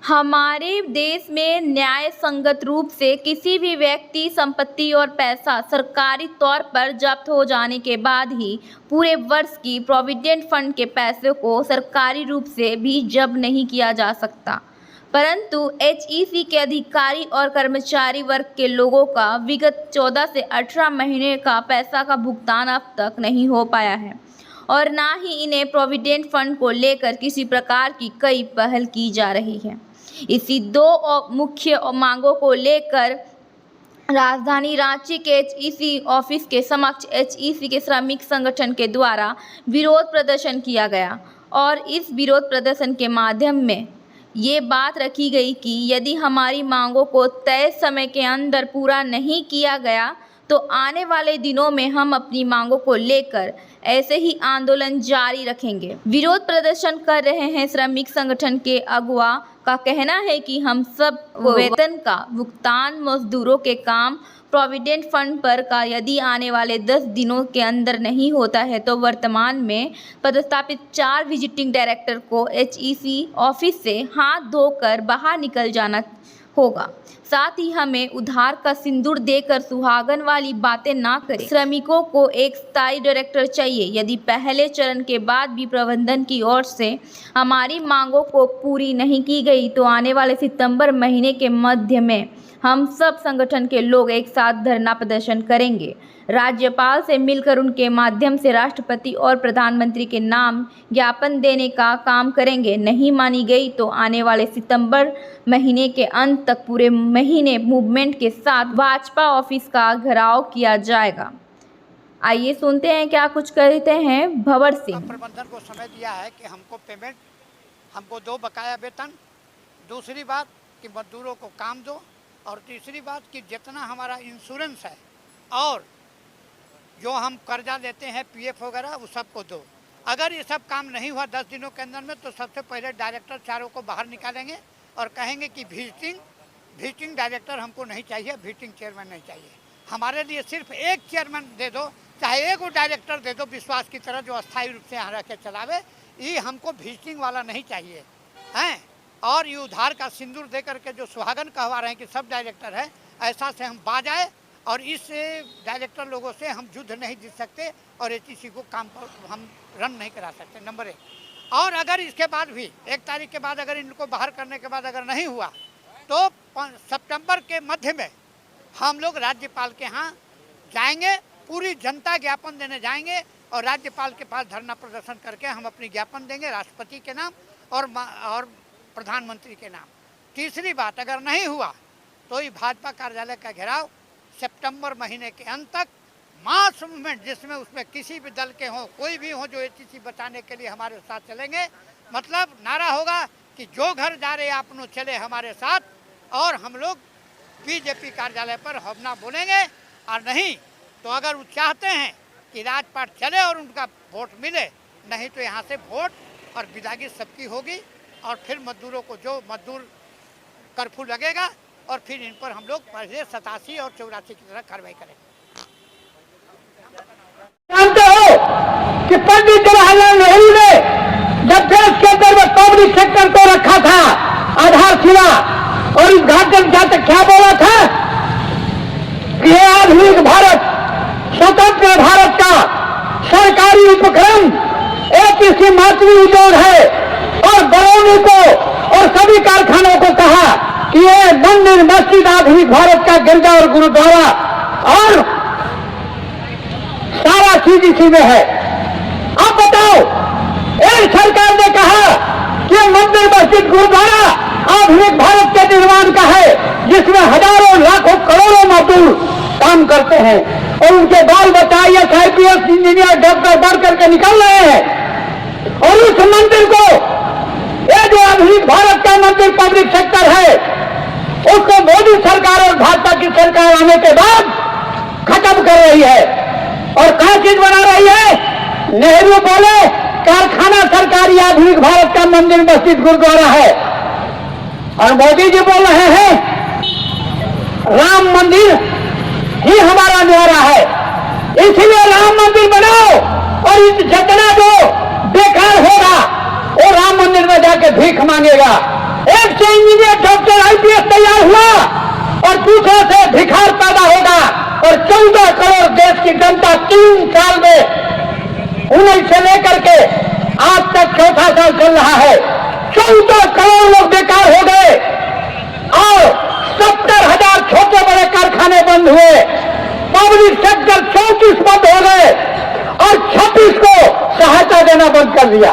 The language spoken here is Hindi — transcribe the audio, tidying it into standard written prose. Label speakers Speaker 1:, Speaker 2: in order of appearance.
Speaker 1: हमारे देश में न्याय संगत रूप से किसी भी व्यक्ति, संपत्ति और पैसा सरकारी तौर पर जब्त हो जाने के बाद ही पूरे वर्ष की प्रोविडेंट फंड के पैसे को सरकारी रूप से भी जब्त नहीं किया जा सकता। परंतु एचईसी के अधिकारी और कर्मचारी वर्ग के लोगों का विगत 14 से 18 महीने का पैसा का भुगतान अब तक नहीं हो पाया है और ना ही इन्हें प्रोविडेंट फंड को लेकर किसी प्रकार की कई पहल की जा रही है। इसी दो मुख्य मांगों को लेकर राजधानी रांची के एचईसी ऑफिस के समक्ष एचईसी के श्रमिक संगठन के द्वारा विरोध प्रदर्शन किया गया और इस विरोध प्रदर्शन के माध्यम में ये बात रखी गई कि यदि हमारी मांगों को तय समय के अंदर पूरा नहीं किया गया तो आने वाले दिनों में हम अपनी मांगों को लेकर ऐसे ही आंदोलन जारी रखेंगे। विरोध प्रदर्शन कर रहे हैं श्रमिक संगठन के अगुवा का कहना है कि हम सब वेतन का भुगतान, मजदूरों के काम, प्रोविडेंट फंड पर का यदि आने वाले 10 दिनों के अंदर नहीं होता है तो वर्तमान में पदस्थापित 4 विजिटिंग डायरेक्टर को एचईसी ऑफिस से हाथ धोकर बाहर निकल जाना होगा। साथ ही हमें उधार का सिंदूर देकर सुहागन वाली बातें ना करें। श्रमिकों को एक स्थायी डायरेक्टर चाहिए। यदि पहले चरण के बाद भी प्रबंधन की ओर से हमारी मांगों को पूरी नहीं की गई तो आने वाले सितंबर महीने के मध्य में हम सब संगठन के लोग एक साथ धरना प्रदर्शन करेंगे। राज्यपाल से मिलकर उनके माध्यम से राष्ट्रपति और प्रधानमंत्री के नाम ज्ञापन देने का काम करेंगे। नहीं मानी गई तो आने वाले सितंबर महीने के अंत तक पूरे महीने मूवमेंट के साथ भाजपा ऑफिस का घेराव किया जाएगा। आइए सुनते हैं क्या कुछ कहते हैं भंवर सिंह।
Speaker 2: प्रबंधन को समय दिया है कि हमको पेमेंट, हमको दो बकाया वेतन, दूसरी बात कि मजदूरों को काम दो, और तीसरी बात कि जितना हमारा इंश्योरेंस है और जो हम कर्जा लेते हैं पीएफ वगैरह वो सबको दो। अगर ये सब काम नहीं हुआ 10 दिनों के अंदर में तो सबसे पहले डायरेक्टर चारों को बाहर निकालेंगे और कहेंगे कि विजिटिंग डायरेक्टर हमको नहीं चाहिए, विजिटिंग चेयरमैन नहीं चाहिए। हमारे लिए सिर्फ एक चेयरमैन दे दो, चाहे एक डायरेक्टर दे दो विश्वास की तरह जो अस्थायी रूप से यहाँ रह के चलावे। ये हमको विजिटिंग वाला नहीं चाहिए हैं। और ये उधार का सिंदूर दे करके जो सुहागन कहवा रहे हैं कि सब डायरेक्टर है, ऐसा से हम बाज आए और इस डायरेक्टर लोगों से हम युद्ध नहीं जीत सकते और एचईसी को काम पर हम रन नहीं करा सकते, नंबर 1। और अगर इसके बाद भी 1 तारीख के बाद अगर इनको बाहर करने के बाद अगर नहीं हुआ तो सितंबर के मध्य में हम लोग राज्यपाल के यहाँ जाएंगे, पूरी जनता ज्ञापन देने जाएंगे और राज्यपाल के पास धरना प्रदर्शन करके हम अपनी ज्ञापन देंगे राष्ट्रपति के नाम और प्रधानमंत्री के नाम। तीसरी बात, अगर नहीं हुआ तो ये भाजपा कार्यालय का घेराव सितंबर महीने के अंत तक मास मूवमेंट, जिसमें उसमें किसी भी दल के हों, कोई भी हो जो एचईसी बचाने के लिए हमारे साथ चलेंगे। मतलब नारा होगा कि जो घर जा रहे आपनो चले हमारे साथ, और हम लोग बीजेपी कार्यालय पर होना बोलेंगे। और नहीं तो अगर वो चाहते हैं कि राजपाट चले और उनका वोट मिले, नहीं तो यहाँ से वोट और विदागी सबकी होगी और फिर मजदूरों को जो मजदूर कर्फ्यू लगेगा और फिर इन पर हम लोग पहले 87 और 84 की तरह कार्रवाई करेंगे।
Speaker 3: जानते हो कि पंडित जवाहरलाल नेहरू ने जब देश के अंदर में पब्लिक सेक्टर को रखा था आधारशिला और उद्घाटन जाकर क्या बोला था कि ये आधुनिक भारत, स्वतंत्र भारत का सरकारी उपक्रम एचईसी महत्वी उद्योग है और बरौनी को और सभी कारखानों को कहा कि ये मंदिर, मस्जिद आधुनिक भारत का गिरजा और गुरुद्वारा और सारा चीज इसी में है। अब बताओ, एक सरकार ने कहा कि मंदिर, मस्जिद, गुरुद्वारा आधुनिक भारत के निर्माण का है, जिसमें हजारों लाखों करोड़ों मजदूर काम करते हैं और उनके बाल बच्चा IAS, IPS, इंजीनियर, डॉक्टर बढ़ करके निकल रहे हैं। और उस मंदिर को, ये जो आधुनिक भारत का मंदिर पब्लिक सेक्टर है, उसको मोदी सरकार और भाजपा की सरकार आने के बाद खत्म कर रही है और क्या चीज बना रही है। नेहरू बोले कारखाना सरकारी आधुनिक भारत का मंदिर, मस्जिद, गुरुद्वारा है, और मोदी जी बोल रहे हैं राम मंदिर ही हमारा न्यारा है, इसलिए राम मंदिर बनाओ और इस जितना जो बेकार होगा वो राम मंदिर में जाके भीख मांगेगा। एक से इंजीनियर डॉक्टर आईपीएस तैयार हुआ और दूसरे से भिखार पैदा होगा और 14 करोड़ देश की जनता 3 साल में 19 से लेकर के आज तक चौथा साल चल रहा है, 14 करोड़ लोग बेकार हो गए और 70,000 छोटे बड़े कारखाने बंद हुए, पब्लिक सेक्टर 34 बंद हो गए और 26 को सहायता देना बंद कर दिया।